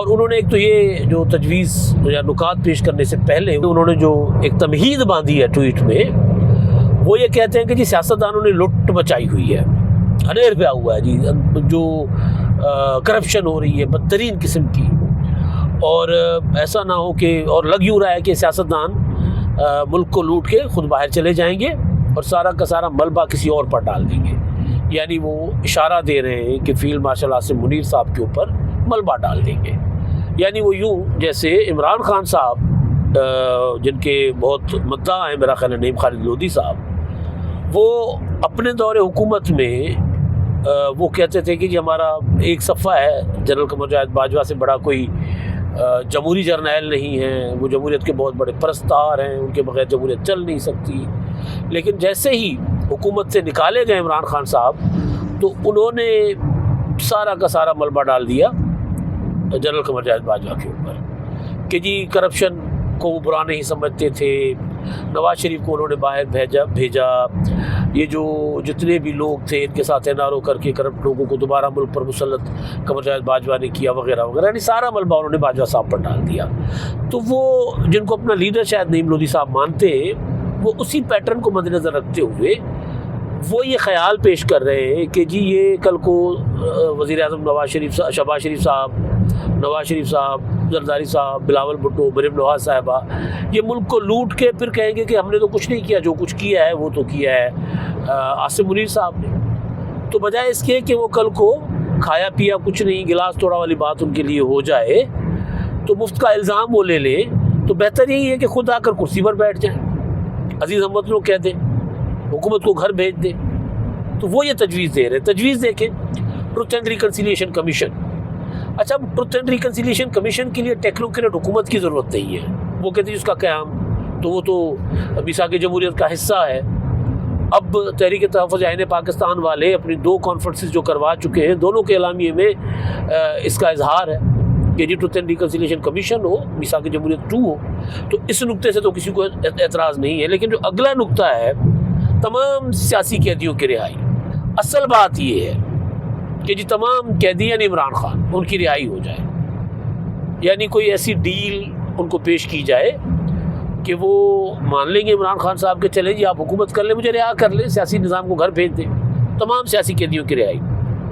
اور انہوں نے ایک تو یہ جو تجویز یا نکات پیش کرنے سے پہلے انہوں نے جو ایک تمہید باندھی ہے ٹویٹ میں، وہ یہ کہتے ہیں کہ جی سیاستدانوں نے لٹ مچائی ہوئی ہے، انیر پہ ہوا ہے جی، جو کرپشن ہو رہی ہے بدترین قسم کی، اور ایسا نہ ہو کہ، اور لگ یوں رہا ہے کہ سیاستدان ملک کو لوٹ کے خود باہر چلے جائیں گے اور سارا کا سارا ملبہ کسی اور پر ڈال دیں گے. یعنی وہ اشارہ دے رہے ہیں کہ فیلڈ مارشل عاصم منیر صاحب کے اوپر ملبہ ڈال دیں گے. یعنی وہ یوں جیسے عمران خان صاحب جن کے بہت مداح ہیں میرا خیال ہے نعیم خالد لودھی صاحب، وہ اپنے دور حکومت میں وہ کہتے تھے کہ جی ہمارا ایک صفحہ ہے جنرل قمر جاوید باجوہ سے بڑا کوئی جمہوری جرنیل نہیں ہے، وہ جمہوریت کے بہت بڑے پرستار ہیں، ان کے بغیر جمہوریت چل نہیں سکتی. لیکن جیسے ہی حکومت سے نکالے گئے عمران خان صاحب تو انہوں نے سارا کا سارا ملبہ ڈال دیا جنرل قمر جاوید باجوہ کے اوپر کہ جی کرپشن کو وہ برا نہیں سمجھتے تھے، نواز شریف کو انہوں نے باہر بھیجا، یہ جو جتنے بھی لوگ تھے ان کے ساتھ این آر او کر کے کرپٹ لوگوں کو دوبارہ ملک پر مسلط قمر جاوید باجوہ نے کیا وغیرہ وغیرہ، یعنی سارا ملبہ انہوں نے باجوہ صاحب پر ڈال دیا. تو وہ جن کو اپنا لیڈر شاید نعیم لودھی صاحب مانتے، وہ اسی پیٹرن کو مد نظر رکھتے ہوئے وہ یہ خیال پیش کر رہے ہیں کہ جی یہ کل کو وزیر اعظم شہباز شریف صاحب، زرداری صاحب، بلاول بھٹو، مریم نواز صاحبہ یہ ملک کو لوٹ کے پھر کہیں گے کہ ہم نے تو کچھ نہیں کیا، جو کچھ کیا ہے وہ تو کیا ہے عاصم منیر صاحب نے. تو بجائے اس کے کہ وہ کل کو کھایا پیا کچھ نہیں، گلاس توڑا والی بات ان کے لیے ہو جائے تو مفت کا الزام وہ لے لیں، تو بہتر یہی ہے کہ خود آ کر کرسی پر بیٹھ جائیں، عزیز احمد لوگ کہہ دیں، حکومت کو گھر بھیج دیں. تو وہ یہ تجویز دے رہے ہیں. تجویز دیکھیں ٹروتھ اینڈ ریکنسیلیشن کمیشن. اچھا اب ٹروتھ اینڈ ریکنسیلیشن کمیشن کے لیے ٹیکنوکریٹ حکومت کی ضرورت نہیں ہے. وہ کہتے ہیں اس کا قیام تو وہ تو میثاق جمہوریت کا حصہ ہے. اب تحریک تحفظ عین پاکستان والے اپنی 2 کانفرنسز جو کروا چکے ہیں، دونوں کے اعلامیے میں اس کا اظہار ہے کہ جی ٹروتھ اینڈ ریکنسیلیشن کمیشن ہو، میثاق جمہوریت 2 ہو. تو اس نقطے سے تو کسی کو اعتراض نہیں ہے. لیکن جو اگلا نقطہ ہے تمام سیاسی قیدیوں کی رہائی، اصل بات یہ ہے کہ جی تمام قیدی یعنی عمران خان ان کی رہائی ہو جائے. یعنی کوئی ایسی ڈیل ان کو پیش کی جائے کہ وہ مان لیں گے عمران خان صاحب کہ چلیں جی آپ حکومت کر لیں، مجھے رہا کر لیں، سیاسی نظام کو گھر بھیج دیں. تمام سیاسی قیدیوں کی رہائی،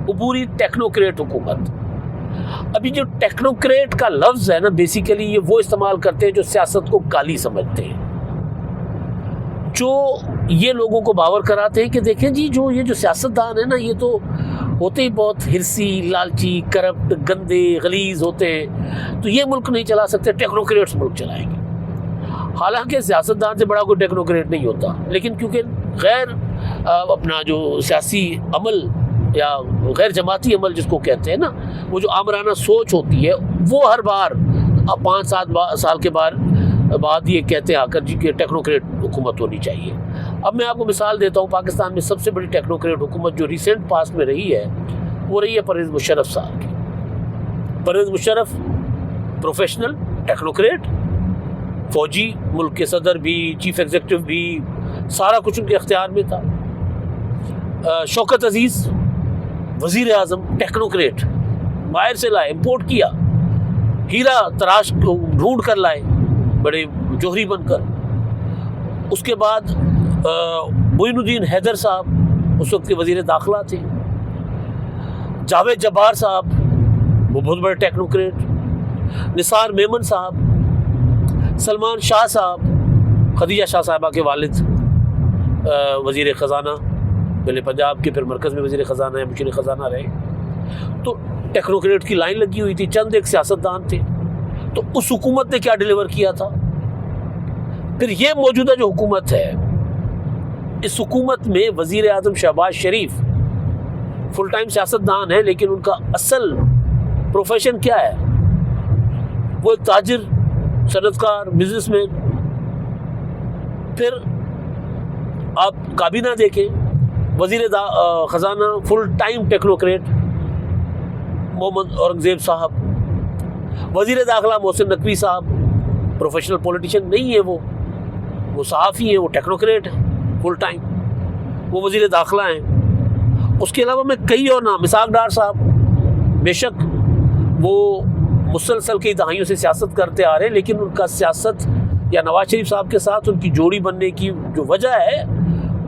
وہ پوری ٹیکنوکریٹ حکومت. ابھی جو ٹیکنوکریٹ کا لفظ ہے نا، بیسیکلی یہ وہ استعمال کرتے ہیں جو سیاست کو کالی سمجھتے ہیں، جو یہ لوگوں کو باور کراتے ہیں کہ دیکھیں جی جو یہ جو سیاستدان ہیں نا یہ تو ہوتے ہی بہت ہرسی، لالچی، کرپٹ، گندے، غلیظ ہوتے ہیں، تو یہ ملک نہیں چلا سکتے، ٹیکنوکریٹس ملک چلائیں گے. حالانکہ سیاستدان سے بڑا کوئی ٹیکنوکریٹ نہیں ہوتا، لیکن کیونکہ غیر اپنا جو سیاسی عمل یا غیر جماعتی عمل جس کو کہتے ہیں نا، وہ جو آمرانہ سوچ ہوتی ہے، وہ ہر بار 5-7 سال کے بعد یہ کہتے ہیں آ کر جی کہ ٹیکنوکریٹ حکومت ہونی چاہیے. اب میں آپ کو مثال دیتا ہوں، پاکستان میں سب سے بڑی ٹیکنوکریٹ حکومت جو ریسنٹ پاسٹ میں رہی ہے وہ رہی ہے پرویز مشرف صاحب کی. پرویز مشرف پروفیشنل ٹیکنوکریٹ، فوجی، ملک کے صدر بھی، چیف ایگزیکٹو بھی، سارا کچھ ان کے اختیار میں تھا. شوکت عزیز وزیر اعظم ٹیکنوکریٹ، باہر سے لائے، امپورٹ کیا، ہیرا تراش ڈھونڈ کر لائے بڑے جوہری بن کر. اس کے بعد معین الدین حیدر صاحب اس وقت کے وزیر داخلہ تھے. جاوید جبار صاحب وہ بہت بڑے ٹیکنوکریٹ. نثار میمن صاحب، سلمان شاہ صاحب، خدیجہ شاہ صاحبہ کے والد وزیر خزانہ، پہلے پنجاب کے، پھر مرکز میں وزیر خزانہ، مشیر خزانہ رہے. تو ٹیکنوکریٹ کی لائن لگی ہوئی تھی. چند ایک سیاستدان تھے. تو اس حکومت نے کیا ڈیلیور کیا تھا؟ پھر یہ موجودہ جو حکومت ہے، اس حکومت میں وزیر اعظم شہباز شریف فل ٹائم سیاستدان ہے، لیکن ان کا اصل پروفیشن کیا ہے؟ وہ ایک تاجر، صنعت کار، بزنس مین. پھر آپ کابینہ دیکھیں، وزیر خزانہ full time technocrat Muhammad Aurangzeb صاحب. وزیر داخلہ محسن نقوی صاحب پروفیشنل پولیٹیشین نہیں ہے، وہ صحافی ہیں، وہ ٹیکنوکریٹ ہیں فل ٹائم، وہ وزیر داخلہ ہیں. اس کے علاوہ میں کئی اور نام، اسحاق ڈار صاحب بے شک وہ مسلسل کئی دہائیوں سے سیاست کرتے آ رہے ہیں، لیکن ان کا سیاست یا نواز شریف صاحب کے ساتھ ان کی جوڑی بننے کی جو وجہ ہے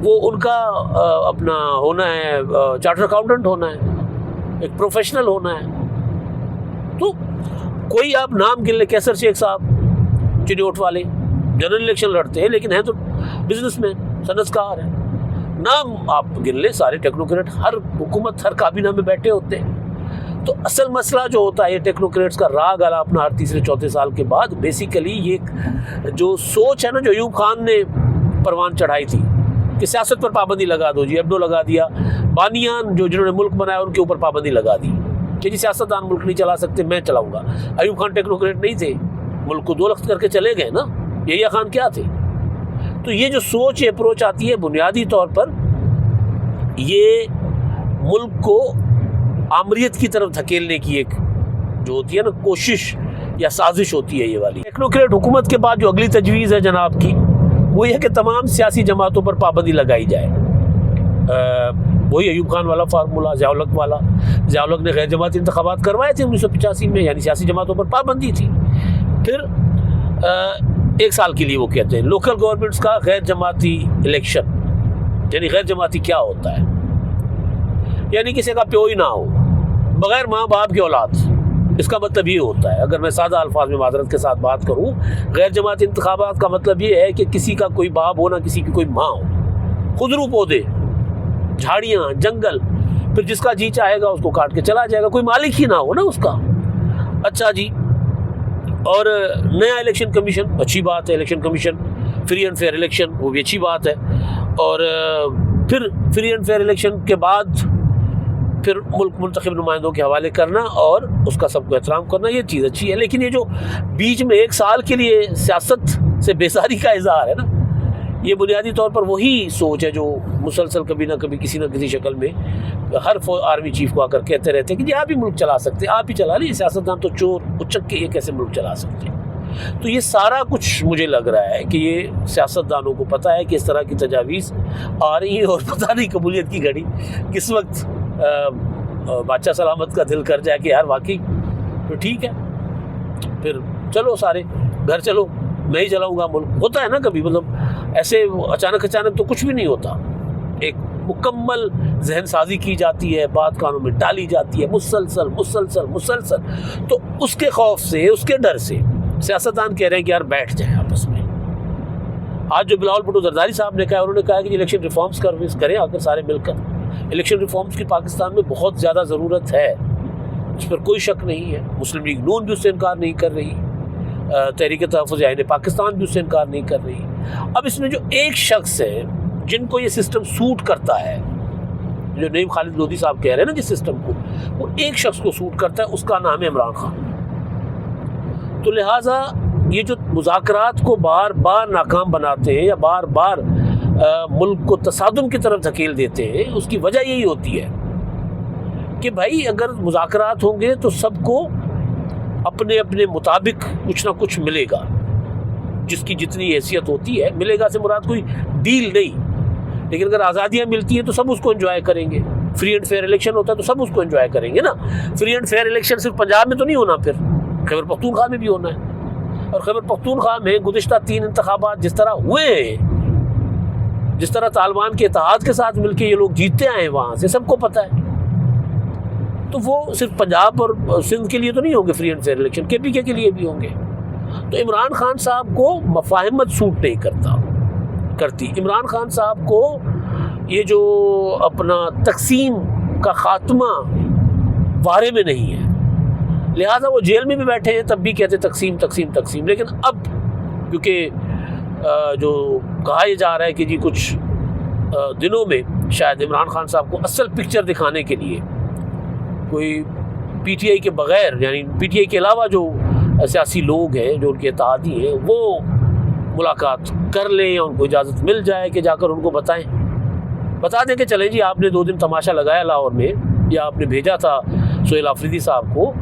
وہ ان کا اپنا ہونا ہے، چارٹر اکاؤنٹنٹ ہونا ہے، ایک پروفیشنل ہونا ہے. تو کوئی آپ نام گن لیں، کیسر شیخ صاحب چنیوٹ والے جنرل الیکشن لڑتے ہیں لیکن ہیں تو بزنس مین، صنعت کار ہیں. نام آپ گن لیں، سارے ٹیکنوکریٹ ہر حکومت ہر کابینہ میں بیٹھے ہوتے ہیں. تو اصل مسئلہ جو ہوتا ہے یہ ٹیکنوکریٹس کا راگ الاپنا ہر تیسرے چوتھے سال کے بعد بیسیکلی یہ جو سوچ ہے نا جو ایوب خان نے پروان چڑھائی تھی کہ سیاست پر پابندی لگا دو، جی ایبڈو لگا دیا، بانیان جنہوں نے ملک بنایا ان کے اوپر پابندی لگا دی کہ جی سیاستدان ملک نہیں چلا سکتے، میں چلاؤں گا. ایوب خان ٹیکنوکریٹ نہیں تھے، ملک کو 2 لخت کر کے چلے گئے نا. یحییٰ خان کیا تھے؟ تو یہ جو سوچ اپروچ آتی ہے بنیادی طور پر یہ ملک کو آمریت کی طرف دھکیلنے کی ایک جو ہوتی ہے نا کوشش یا سازش ہوتی ہے یہ والی. ٹیکنوکریٹ حکومت کے بعد جو اگلی تجویز ہے جناب کی وہ یہ کہ تمام سیاسی جماعتوں پر پابندی لگائی جائے. وہی ایوب خان والا فارمولہ، ضیاء الحق والا. ضیاء الحق نے غیر جماعتی انتخابات کروائے تھے 1985 میں، یعنی سیاسی جماعتوں پر پابندی تھی. پھر 1 سال کے لیے وہ کہتے ہیں لوکل گورنمنٹس کا غیر جماعتی الیکشن. یعنی غیر جماعتی کیا ہوتا ہے؟ یعنی کسی کا پیو ہی نہ ہو، بغیر ماں باپ کی اولاد. اس کا مطلب یہ ہوتا ہے، اگر میں سادہ الفاظ میں معذرت کے ساتھ بات کروں، غیر جماعتی انتخابات کا مطلب یہ ہے کہ کسی کا کوئی باپ ہو نہ کسی کی کوئی ماں ہو. خضرو پودے، جھاڑیاں، جنگل، پھر جس کا جی چاہے گا اس کو کاٹ کے چلا جائے گا، کوئی مالک ہی نہ ہو نا اس کا. اچھا جی، اور نیا الیکشن کمیشن، اچھی بات ہے. Election commission free and fair election, وہ بھی اچھی بات ہے. اور پھر فری اینڈ فیئر الیکشن کے بعد پھر ملک منتخب نمائندوں کے حوالے کرنا اور اس کا سب کو احترام کرنا، یہ چیز اچھی ہے. لیکن یہ جو بیچ میں 1 سال کے لیے سیاست سے بیزاری کا اظہار ہے نا، یہ بنیادی طور پر وہی سوچ ہے جو مسلسل کبھی نہ کبھی کسی نہ کسی شکل میں ہر آرمی چیف کو آ کر کہتے رہتے ہیں کہ جی آپ ہی ملک چلا سکتے ہیں، آپ ہی چلا لیں، سیاستدان تو چور اچک کے یہ کیسے ملک چلا سکتے ہیں. تو یہ سارا کچھ مجھے لگ رہا ہے کہ یہ سیاستدانوں کو پتہ ہے کہ اس طرح کی تجاویز آ رہی ہیں، اور پتہ نہیں قبولیت کی گھڑی کس وقت بادشاہ سلامت کا دل کر جائے کہ یار واقعی تو ٹھیک ہے، پھر چلو سارے گھر چلو، میں ہی چلاؤں گا ملک. ہوتا ہے نا کبھی، مطلب ایسے اچانک تو کچھ بھی نہیں ہوتا. ایک مکمل ذہن سازی کی جاتی ہے، بات کانوں میں ڈالی جاتی ہے مسلسل مسلسل مسلسل. تو اس کے خوف سے، اس کے ڈر سے سیاستدان کہہ رہے ہیں کہ یار بیٹھ جائیں آپس میں. آج جو بلاول بھٹو زرداری صاحب نے کہا، انہوں نے کہا کہ الیکشن ریفارمز کریں آ کر سارے مل کر. الیکشن ریفارمز کی پاکستان میں بہت زیادہ ضرورت ہے، اس پر کوئی شک نہیں ہے. مسلم لیگ نون بھی اس سے انکار نہیں کر رہی، تحریک تحفظ آئین پاکستان بھی اس سے انکار نہیں کر رہی. اب اس میں جو ایک شخص ہے جن کو یہ سسٹم سوٹ کرتا ہے، جو نعیم خالد لودھی صاحب کہہ رہے ہیں نا جس سسٹم کو، وہ ایک شخص کو سوٹ کرتا ہے، اس کا نام ہے عمران خان. تو لہٰذا یہ جو مذاکرات کو بار بار ناکام بناتے ہیں یا بار بار ملک کو تصادم کی طرف دھکیل دیتے ہیں، اس کی وجہ یہی ہوتی ہے کہ بھائی اگر مذاکرات ہوں گے تو سب کو اپنے اپنے مطابق کچھ نہ کچھ ملے گا، جس کی جتنی حیثیت ہوتی ہے. ملے گا سے مراد کوئی ڈیل نہیں، لیکن اگر آزادیاں ملتی ہیں تو سب اس کو انجوائے کریں گے. فری اینڈ فیئر الیکشن ہوتا ہے تو سب اس کو انجوائے کریں گے نا. فری اینڈ فیئر الیکشن صرف پنجاب میں تو نہیں ہونا، پھر خیبر پختونخوا میں بھی ہونا ہے. اور خیبر پختونخوا میں گزشتہ 3 انتخابات جس طرح ہوئے ہیں، جس طرح طالبان کے اتحاد کے ساتھ مل کے یہ لوگ جیتتے آئے ہیں وہاں سے، سب کو پتہ ہے. تو وہ صرف پنجاب اور سندھ کے لیے تو نہیں ہوں گے free and fair election, KPK کے لیے بھی ہوں گے. تو عمران خان صاحب کو مفاہمت سوٹ نہیں کرتی. عمران خان صاحب کو یہ جو اپنا تقسیم کا خاتمہ وارے میں نہیں ہے، لہٰذا وہ جیل میں بھی بیٹھے ہیں تب بھی کہتے تقسیم تقسیم تقسیم. لیکن اب کیونکہ جو کہا یہ جا رہا ہے کہ جی کچھ دنوں میں شاید عمران خان صاحب کو اصل پکچر دکھانے کے لیے کوئی PTI کے بغیر، یعنی PTI کے علاوہ جو سیاسی لوگ ہیں جو ان کے اتحادی ہیں، وہ ملاقات کر لیں یا ان کو اجازت مل جائے کہ جا کر ان کو بتا دیں کہ چلیں جی آپ نے 2 دن تماشا لگایا لاہور میں، یا آپ نے بھیجا تھا سہیل آفریدی صاحب کو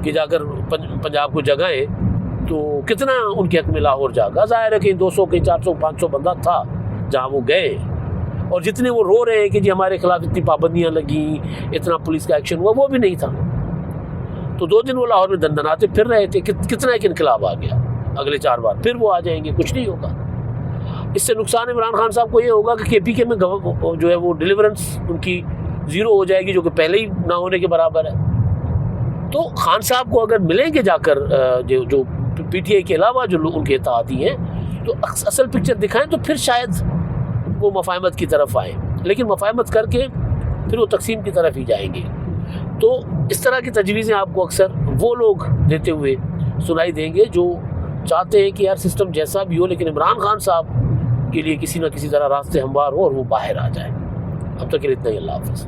کہ جا کر پنجاب کو جگائیں، تو کتنا ان کے حق میں لاہور جاگا. ظاہر ہے کہ 200 کہیں 400 500 بندہ تھا جہاں وہ گئے، اور جتنے وہ رو رہے ہیں کہ جی ہمارے خلاف اتنی پابندیاں لگیں، اتنا پولیس کا ایکشن ہوا، وہ بھی نہیں تھا. تو 2 دن وہ لاہور میں دندناتے پھر رہے تھے، کتنا ایک انقلاب آ گیا، اگلے 4 بار پھر وہ آ جائیں گے، کچھ نہیں ہوگا۔ اس سے نقصان عمران خان صاحب کو یہ ہوگا کہ KPK میں جو ہے وہ ڈیلیورنس ان کی 0 ہو جائے گی، جو کہ پہلے ہی نہ ہونے کے برابر ہے۔ تو خان صاحب کو اگر ملیں گے جا کر جو PTI کے علاوہ جو لوگ ان کے اتحادی ہیں، تو اصل پکچر دکھائیں تو پھر شاید وہ مفاہمت کی طرف آئیں، لیکن مفاہمت کر کے پھر وہ تقسیم کی طرف ہی جائیں گے۔ تو اس طرح کی تجویزیں آپ کو اکثر وہ لوگ دیتے ہوئے سنائی دیں گے جو چاہتے ہیں کہ یار سسٹم جیسا بھی ہو لیکن عمران خان صاحب کے لیے کسی نہ کسی طرح راستے ہموار ہو اور وہ باہر آ جائے۔ اب تک کے لیے اتنا ہی، اللہ حافظ۔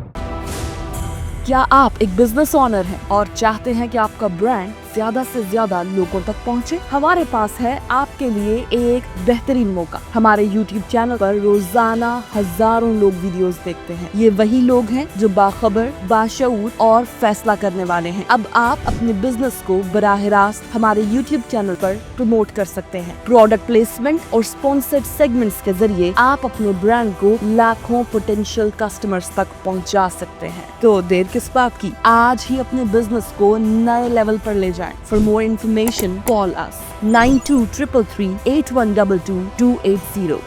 کیا آپ ایک بزنس اونر ہیں اور چاہتے ہیں کہ آپ کا برانڈ زیادہ سے زیادہ لوگوں تک پہنچے؟ ہمارے پاس ہے آپ کے لیے ایک بہترین موقع۔ ہمارے YouTube چینل پر روزانہ ہزاروں لوگ ویڈیوز دیکھتے ہیں۔ یہ وہی لوگ ہیں جو باخبر، باشعور اور فیصلہ کرنے والے ہیں۔ اب آپ اپنے بزنس کو براہ راست ہمارے YouTube چینل پر پروموٹ کر سکتے ہیں۔ پروڈکٹ پلیسمنٹ اور سپانسرڈ سیگمنٹس کے ذریعے آپ اپنے برانڈ کو لاکھوں پوٹینشیل کسٹمرز تک پہنچا سکتے ہیں۔ تو دیر کس بات کی، آج ہی اپنے بزنس کو نئے لیول پر لے جائیں۔ For more information, call us 9233 8122 280.